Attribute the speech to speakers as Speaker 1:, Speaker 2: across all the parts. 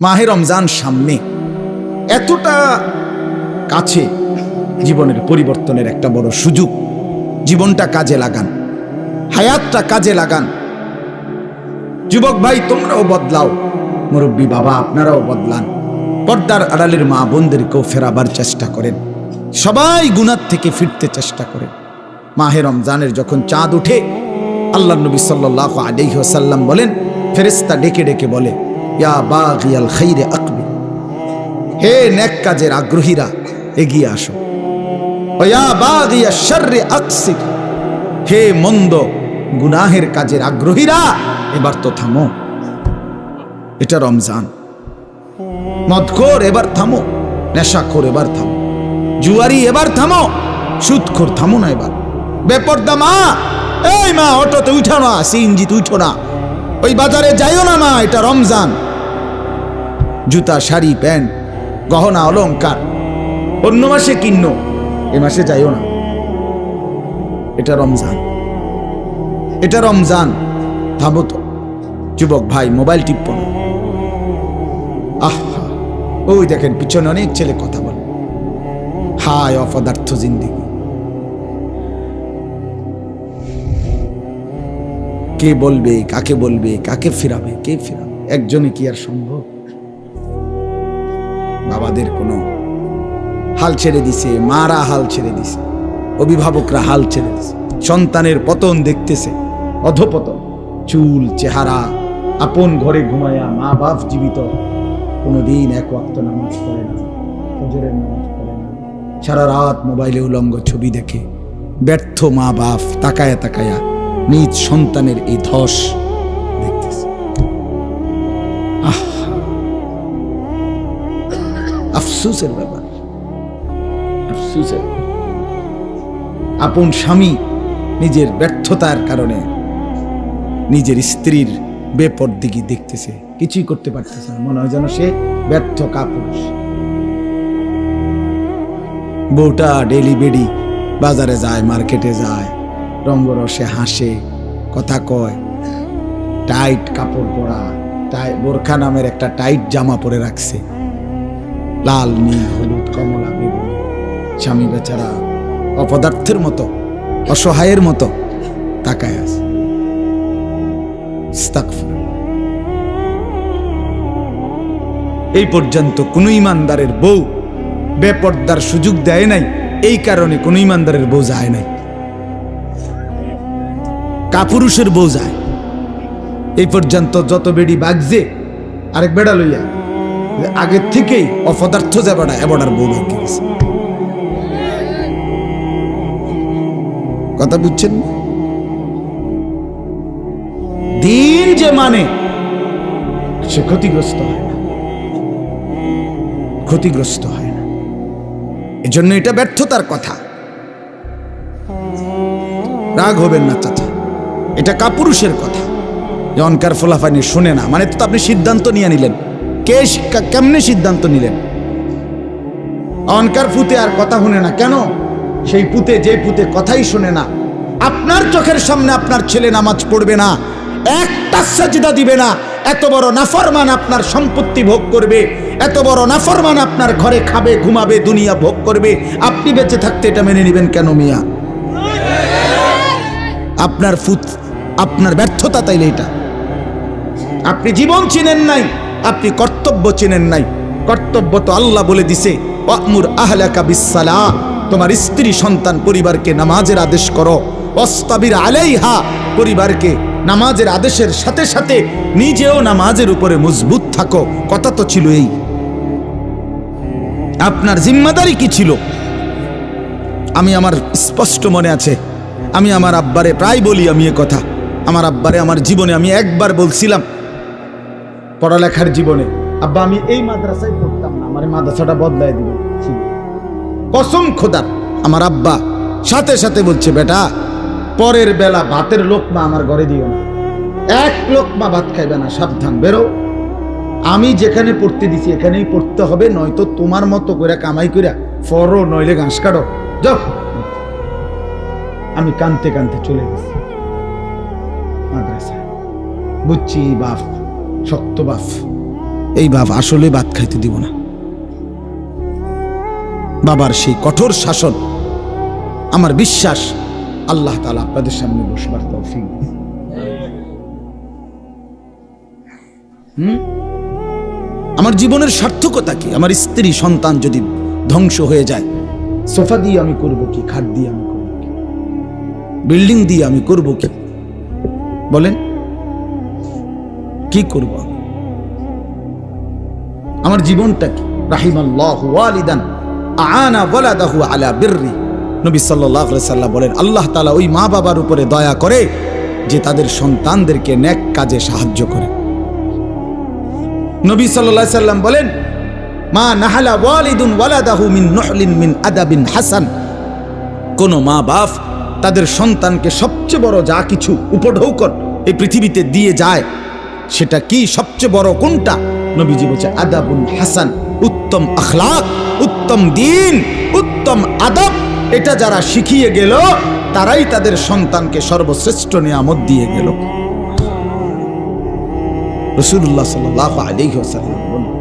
Speaker 1: মাহে রমজান সামনে, এতটা কাছে, জীবনের পরিবর্তনের একটা বড় সুযোগ। জীবনটা কাজে লাগান, হায়াতটা কাজে লাগান। যুবক ভাই তোমরাও বদলাও, মুরব্বী বাবা আপনারাও বদলান, পর্দার আড়ালের মা বোনদেরকেও ফেরাবার চেষ্টা করেন, সবাই গুনাহ থেকে ফিরতে চেষ্টা করেন। মাহে রমজানের যখন চাঁদ উঠে, আল্লাহ নবী সাল্লাল্লাহু আলাইহি ওয়াসাল্লাম বলেন, ফেরেশতা ডেকে ডেকে বলে, ইয়া বাগিয়াল খাইরে আকবিল, হে নেক কাজের আগ্রহীরা এগিয়ে আসো, ইয়া বাগিয়াশ শাররি আকসির, হে মন্দ গুনাহের কাজের আগ্রহীরা এবার তো থামো। এটা রমজান। মদখোর এবার থামো, নেশাখোর এবার থামো, জুয়ারি এবার থামো, সুদখোর থামো না এবার। বেপরদা মা, এই মা অটোতে উঠো না, সিএনজিতে উঠো না, ওই বাজারে যাইও না মা, এটা রমজান। জুতা শাড়ি প্যান্ট গহনা অলংকার অন্য মাসে কিনো, এ মাসে যাইও না, এটা রমজান, এটা রমজান। থামো তো যুবক ভাই, মোবাইল টিপো না। আহা, ওই দেখেন পিছনে অনেক ছেলে কথা বলে, হায় অপদার্থ জিন্দেগি। কে বলবে, কাকে বলবে, কাকে ফিরাবে, কে ফিরাবে? একজনে কি আর সম্ভব? বাবাদের কোনো হাল ছেড়ে দিছে, মারা হাল ছেড়ে দিছে, অভিভাবকরা হাল ছেড়ে দিছে, সন্তানের পতন দেখতেছে, অধপতন। চুল চেহারা, আপন ঘরে ঘুমায়া মা বাপ জীবিত, কোনোদিন এক ওয়াক্ত নামাজ পড়ে না, ফজরের নামাজ পড়ে না, সারা রাত মোবাইলে উলঙ্গ ছবি দেখে। ব্যর্থ মা বাপ তাকায়া তাকায়া নিজ সন্তানের এই ধস দেখতেছে। আফসোসের ব্যাপার, আফসোসের। আপন স্বামী নিজের ব্যর্থতার কারণে নিজের স্ত্রীর বেপরদিগি দেখতেছে, কিছুই করতে পারতেছে না, মনে হয় যেন সে ব্যর্থ কাপুরুষ। বউটা ডেলি বেডি বাজারে যায়, মার্কেটে যায়, রঙ্গরসে হাসে, কথা কয়, টাইট কাপড় পরা, বোরখা নামের একটা টাইট জামা পরে রাখছে, লাল নীল হলুদ কমলা বেগুনি। স্বামী বেচারা অপদার্থের মতো, অসহায়ের মতো তাকায় আছে। এই পর্যন্ত কোন ইমানদারের বউ বেপর্দার সুযোগ দেয় নাই, এই কারণে কোন ইমানদারের বউ যায় নাই, কাপুরুষের বউ যায়। এই পর্যন্ত যত বেড়ি বাগছে আরেক বেড়া লইয়া, আগের থেকেই অপদার্থ যে বেড়া এবড়ার বউ বাগিয়ে গেছে। কথা বুঝছেন? দিন যে মানে সে ক্ষতিগ্রস্ত হয় না, ক্ষতিগ্রস্ত হয় না। এজন্য এটা ব্যর্থতার কথা, রাগ হবেন না চাচা, এটা কাপুরুষের কথা। অনকার ফোলাফানি শুনে না মানে তো আপনি সিদ্ধান্ত নিয়ে নিলেন, কেমনে সিদ্ধান্ত নিলেন? অনকার পুতে আর কথা শুনে না কেন? সেই পুতে, যে পুতে কথাই শুনে না, আপনার চোখের সামনে আপনার ছেলে নামাজ পড়বে না, একটা সাজদা দিবে না, এত বড় নাফরমান আপনার সম্পত্তি ভোগ করবে, এত বড় নাফরমান আপনার ঘরে খাবে, ঘুমাবে, দুনিয়া ভোগ করবে, আপনি বেঁচে থাকতে এটা মেনে নেবেন কেন মিয়া? আপনার ফুত, আপনার ব্যর্থতা তাইলে এটা। আপনি জীবন চিনেন নাই, আপনি কর্তব্য চিনেন নাই। কর্তব্য তো আল্লাহ বলে দিছে, ওয়ামুর আহলাকা বিসসালাহ, তোমার স্ত্রী সন্তান পরিবারকে নামাজের আদেশ করো, ওয়াসতাবির আলাইহা, পরিবারকে নামাজের আদেশের সাথে সাথে নিজেও নামাজের উপরে মজবুত থাকো। কথা তো ছিল এই। আপনার জিম্মাদারি কি ছিল? আমি আমার স্পষ্ট মনে আছে, আমি আমার আব্বারে প্রায় বলি, আমি এ কথা আমার আব্বারে আমার জীবনে আমি একবার বলছিলাম, পড়ালেখার জীবনে, আব্বা আমি এই মাদ্রাসায় পড়তাম না, আমার মাদ্রাসাটা বদলায় দিবেন। কসম খোদার, আমার আব্বা সাথে সাথে বলছে, বেটা পরের বেলা ভাতের লোকমা আমার ঘরে দিও না, এক লোকমা ভাত খাইবে না, সাবধান, বেরো। আমি যেখানে পড়তে দিছি এখানেই পড়তে হবে, নয়তো তোমার মতো করে কামাই করে ফরো, নইলে ঘাস কাটো, যাও। আমি কানতে কানতে চলে গেছি মাদ্রাসায়। বুঝছি বাপ, শক্ত বাপ, এই বাপ আসলে ভাত খাইতে দিব না। বাবার সেই কঠোর শাসন, আমার বিশ্বাস আল্লাহ তাআলা আপনাদের সামনে বসবার তৌফিক। আমার জীবনের সার্থকতা কি? আমার স্ত্রী সন্তান যদি ধ্বংস হয়ে যায়, সোফা দিয়ে আমি করব কি? খাট দিয়ে আমি করব কি? বিল্ডিং দিয়ে আমি করব কি? বলেন কি করব? আমার জীবনটা কি? রাহিমাল্লাহু ওয়ালিদান আনা ওয়ালাদাহু আলা বিররি। নবী সাল্লাল্লাহু আলাইহি সাল্লাম বলেন, আল্লাহ তাআলা ওই মা বাবার উপরে দয়া করে যে তাদের সন্তানদেরকে নেক কাজে সাহায্য করে। নবী সাল্লাল্লাহু আলাইহি সাল্লাম বলেন, মা নাহালা ওয়ালিদুন ওয়ালাদাহু মিন নুহলিন মিন আদাবিন হাসান। কোন মা বাপ তাদের সন্তানকে সবচেয়ে বড় যা কিছু উপঢৌকন এই পৃথিবীতে দিয়ে যায়, সেটা কি? সবচেয়ে বড় কোনটা? নবীজি বলছে আদাবুন হাসান, উত্তম আখলাক, উত্তম দ্বীন, উত্তম আদব। এটা যারা শিখিয়ে গেল তারাই তাদের সন্তানকে সর্বশ্রেষ্ঠ নিয়ামত দিয়ে গেল। রাসূলুল্লাহ সাল্লাল্লাহু আলাইহি ওয়াসাল্লাম বলেন,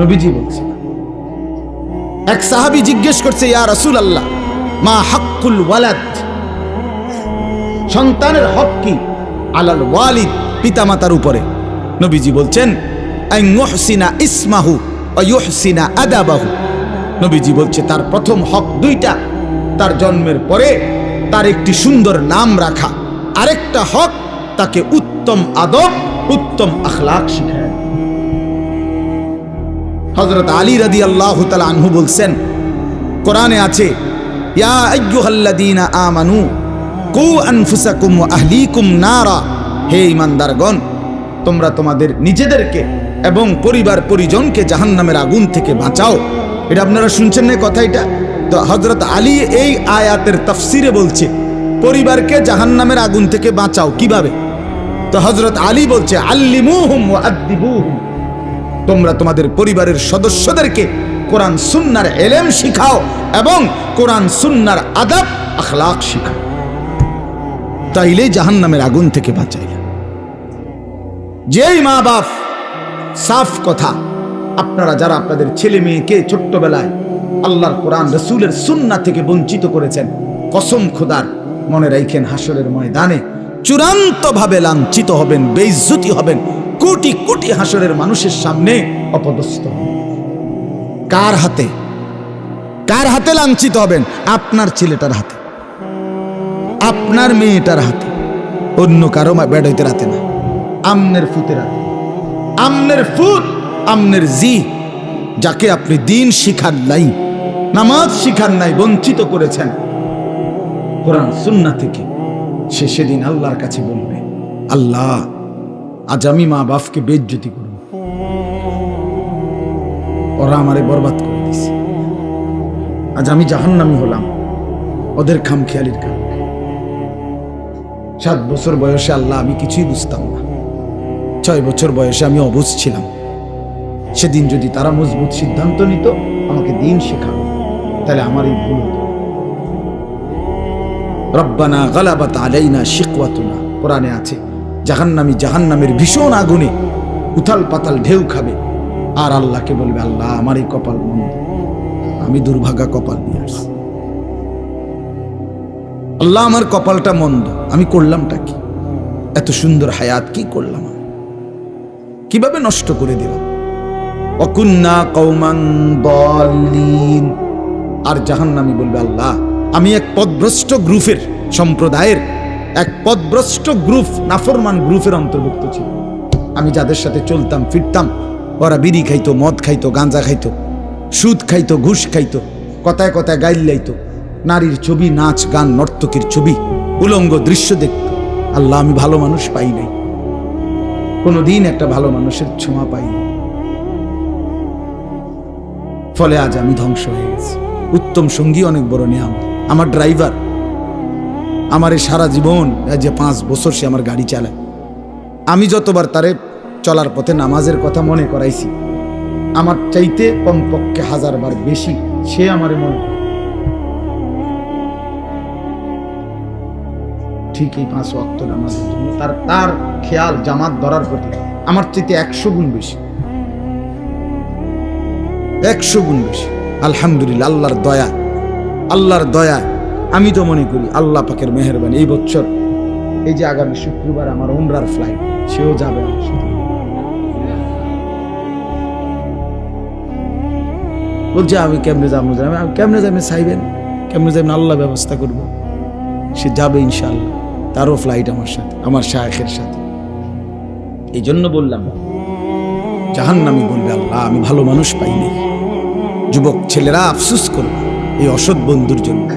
Speaker 1: নবীজি বলছে, এক সাহাবী জিজ্ঞেস করছে, ইয়া রাসূলুল্লাহ মা হাক্কুল ওয়ালাদ, সন্তানের হক কি? আলাল ওয়ালিদ, পিতামাতার উপরে। নবীজি বলছেন আন ইউহসিনা ইসমাহু ওয়া ইউহসিনা আদাবাহু। নবীজি বলছে তার প্রথম হক দুইটা, তার জন্মের পরে তার একটি সুন্দর নাম রাখা, আরেকটা হক তাকে উত্তম আদব, উত্তম আখলাক শিখায়। হযরত আলী রাদিয়াল্লাহু তাআলা আনহু বলছেন, কোরআনে আছে, ইয়া আইয়ুহাল্লাযীনা আমানু কু আনফুসাকুম ওয়া আহলিকুম নারা। হে ঈমানদারগণ, তোমরা তোমাদের নিজেদেরকে এবং পরিবার পরিজনকে জাহান্নামের আগুন থেকে বাঁচাও। এটা আপনারা শুনছেন না কথা? এটা তো হযরত আলী এই আয়াতের তাফসিরে বলছে পরিবারকে জাহান্নামের আগুন থেকে বাঁচাও কিভাবে? তো হযরত আলী বলছে আল্লিমুহুম ওয়া আদ্দিবুহুম, তোমরা তোমাদের পরিবারের সদস্যদেরকে কোরআন সুন্নাহর ইলম শিখাও এবং কোরআন সুন্নাহর আদব আখলাক শিখাও, তাইলে জাহান্নামের আগুন থেকে বাঁচাইলা। যেই মা বাপ, সাফ কথা, আপনারা যারা আপনাদের ছেলে মেয়েকে ছোট্টবেলায় আল্লাহর কোরআন রাসূলের সুন্নাহ থেকে বঞ্চিত করেছেন, কসম খোদার, মনে রাখেন হাসরের ময়দানে চূড়ান্ত ভাবে লাঞ্ছিত হবেন, বেইজ্জতি হবেন, কোটি কোটি হাসরের মানুষের সামনে অপদস্থ হবেন। কার হাতে? কার হাতে লাঞ্ছিত হবেন? আপনার ছেলেটার হাতে, আপনার মেয়েটার হাতে, অন্য কারো বেড়াইতে রাতে না, আমনের ফুতের হাতে। আমনের ফুত, আমনের জি, যাকে আপনি দিন শিখান নাই, নামাজ শিখান নাই, বঞ্চিত করেছেন কোরআন সুন্নাহ থেকে, সে সেদিন আল্লাহর কাছে বলবে, আল্লাহ আজ আমি মা বাপকে বেইজ্জতি করব, ওরা আমারে বরবাদ করে দিছে, আজ আমি জাহান্নামী হলাম ওদের খামখেয়ালির কারণে। 7 বছর বয়সে আল্লাহ আমি কিছুই বুঝতাম না, 6 বছর বয়সে আমি অবুঝ ছিলাম। সেদিন যদি তারা মজবুত সিদ্ধান্ত নিত আমাকে দিন শেখাবে, তাহলে আমার এই ভুল হতো। রব্বানা গালাবাত আলাইনা শিকওয়াতুনা, কোরআনে আছে, জাহান্নামী জাহান্নামের ভীষণ আগুনে উথাল পাতাল ঢেউ খাবে, আর আল্লাহকে বলবে, আল্লাহ আমার এই কপাল মন্দ, আমি দুর্ভাগা কপাল নিয়ে আসছি, আল্লাহ আমার কপালটা মন্দ, আমি করলামটা কি? এত সুন্দর হায়াত কি করলাম, কিভাবে নষ্ট করে দিলাম? অকুন্না কওমান দাল্লিন। আর জাহান্নামী বলবে, আল্লাহ আমি এক পথভ্রষ্ট গ্রুপের, সম্প্রদায়ের এক পথভ্রষ্ট গ্রুপ, নাফরমান গ্রুপের অন্তর্ভুক্ত ছিল। আমি যাদের সাথে চলতাম ফিরতাম, ওরা বিড়ি খাইতো, মদ খাইতো, গাঁজা খাইতো, সুদ খাইতো, ঘুষ খাইতো, কথায় কথায় গাইল লাইতো, নারীর ছবি, নাচ গান, নর্তকীর ছবি, উলঙ্গ দৃশ্য দেখত। আল্লাহ আমি ভালো মানুষ পাই নাই, কোনোদিন একটা ভালো মানুষের ছোঁয়া পাইনি, ফলে আজ আমি ধ্বংস হয়ে গেছি। উত্তম সঙ্গী অনেক বড় নিয়ামত। আমার ড্রাইভার, আমার এই সারা জীবন, যে 5 বছর সে আমার গাড়ি চালায়, আমি যতবার তারে চলার পথে নামাজের কথা মনে করাইছি, আমার চাইতে কমপক্ষে 1000 বার বেশি সে আমারে মনে করে। ঠিক এই 5 ওয়াক্ত নামাজের জন্য তার খেয়াল জামাত ধরার প্রতি আমার চাইতে 100 গুণ বেশি। 100 গুণ বেশি। আলহামদুলিল্লাহ, আল্লাহর দয়া, আল্লাহর দয়া। আমি তো মনে করি আল্লাহ পাকের মেহেরবানি, এই বছর এই যে আগামী শুক্রবার আমার উমরার ফ্লাইট, সেও যাবে আমার সাথে। বলছে আমি কেমনে যাবো, আমি কেমনে যাবেন চাইবেন, কেমনে যাবেন আল্লাহ ব্যবস্থা করবো। সে যাবে ইনশাআল্লাহ, তারও ফ্লাইট আমার সাথে, আমার শায়েখের সাথে। এই জন্য বললাম, জাহান্নামী বলবে আল্লাহ আমি ভালো মানুষ পাইনি। যুবক ছেলেরা আফসোস করবে এই অসৎ বন্ধুর জন্য,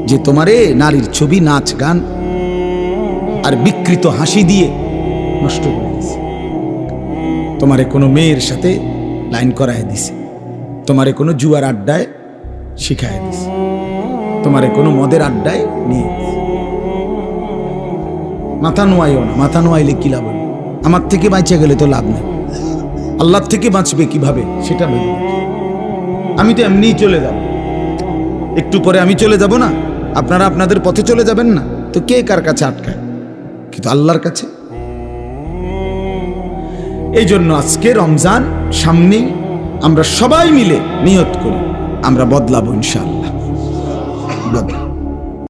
Speaker 1: যে তোমারে নারীর ছবি, নাচ গান আর বিকৃত হাসি দিয়ে নষ্ট করে দিছে। তোমারে কোনো মেয়ের সাথে লাইন করায় দিছে, তোমারে কোনো জুয়ার আড্ডায় শিখায় দিছে, তোমারে কোনো মদের আড্ডায় নিয়ে দিছে। মাথা নোয়াইও না, মাথা নোয়াইলে কি লাভ? আমার থেকে বাঁচে গেলে তো লাভ নেই, আল্লাহর থেকে বাঁচবে কিভাবে সেটা ভেবে। আমি তো এমনিই চলে যাব, একটু পরে আমি চলে যাব না, আপনারা আপনাদের পথে চলে যাবেন না, তো কে কার কাছে আটকায়? কিন্তু আল্লাহর কাছে। এই জন্য আজকে রমজান সামনেই, আমরা সবাই মিলে নিয়ত করি আমরা বদলাবো ইনশাআল্লাহ।